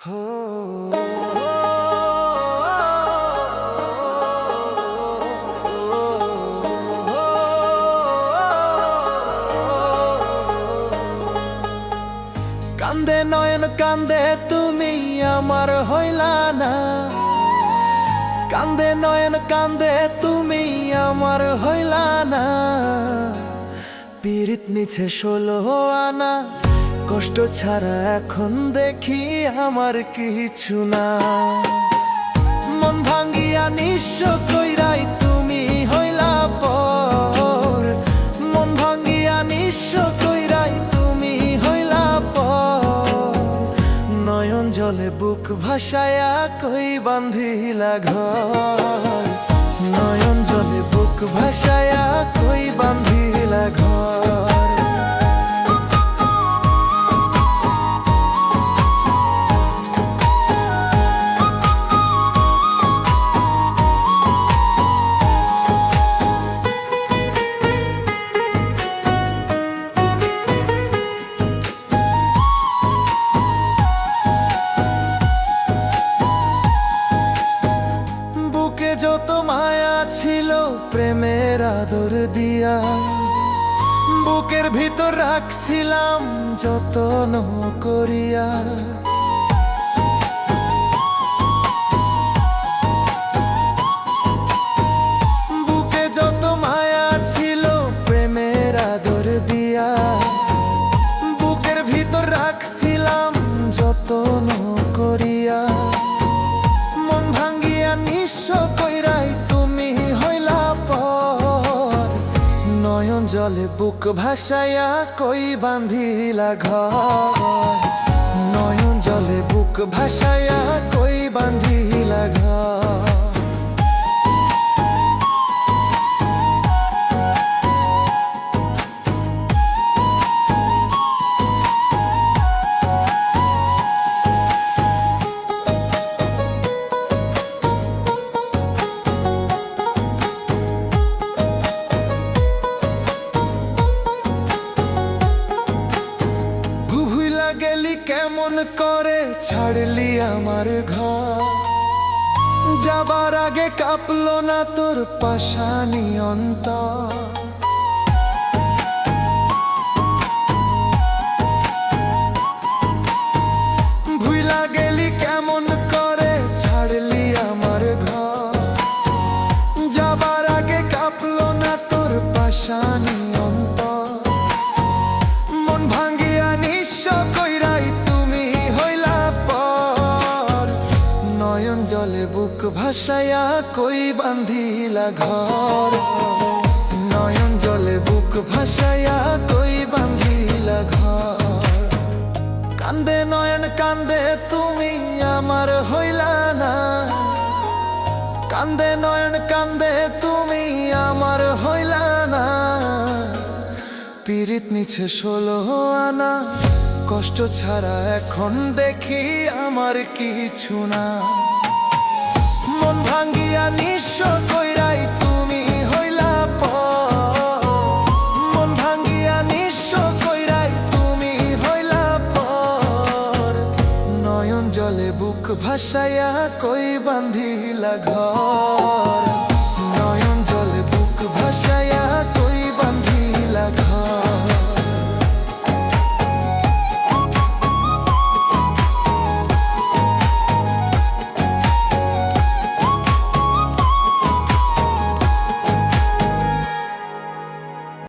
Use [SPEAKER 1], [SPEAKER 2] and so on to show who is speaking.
[SPEAKER 1] কান্দে নয়ন কান্দে তুমি আমার হইলা না, কান্দে নয়ন কান্দে তুমি আমার হইলা না। পীড়িত নিছে 16 আনা, কষ্ট ছাড়া এখন দেখি আমার কিছু না। মন ভাঙ্গিয়া নিঃস্ব কইরাই তুমি হইলা পর, মন ভাঙ্গিয়া নিঃস্ব কইরাই তুমি হইলা পর। নয়ন জলে বুক ভাসায়া কই বান্ধিলা ঘর, নয়ন জলে বুক ভাসায়া কই বান্ধিলা ঘর। যত মায়া ছিল প্রেমের আদর দিয়া, বুকের ভিতর রাখছিলাম যতন করিয়া। বুকে যত মায়া ছিল প্রেমের আদর দিয়া, বুকের ভিতর রাখছিলাম যতন করিয়া। মন ভাঙ্গিয়া নিঃস্ব কইরাই তুমি হইলা পর, নয়ন জলে বুক ভাসায়া কই বান্ধিলা ঘর, নয়ন জলে বুক ভাসায়া কই বান্ধিলা ঘর। গেলি কেমন করে ছাড়লি আমার ঘর, যাবার আগে কাঁপলো না তোর পাশানি অন্তর। ভুইলা গেলি কেমন করে ছাড়লি আমার ঘর, যাবার আগে কাঁপলো না তোর পাশানি অন্তর। মন ভাঙ্গিয়া নিঃস্ব কইরাই তুমি হইলা পর, নয়ন জলে বুক ভাসায়া কই বান্ধিলা ঘর, নয়ন জলে বুক ভাসায়া কই বান্ধিলা ঘর। কান্দে নয়ন কান্দে তুমি আমার হইলা না, কান্দে নয়ন কান্দে তুমি আমার হইলা না। পীড়িত নিছে 16 আনা, কষ্ট ছাড়া এখন দেখি আমার কিছু না। মন ভাঙ্গিয়া নিঃস্ব কইরাই তুমি হইলা পর, মন ভাঙ্গিয়া নিঃস্ব কইরাই তুমি হইলা পর। নয়ন জলে বুক ভাসায়া কই বান্ধিলা ঘর, নয়ন জলে বুক ভাসায়া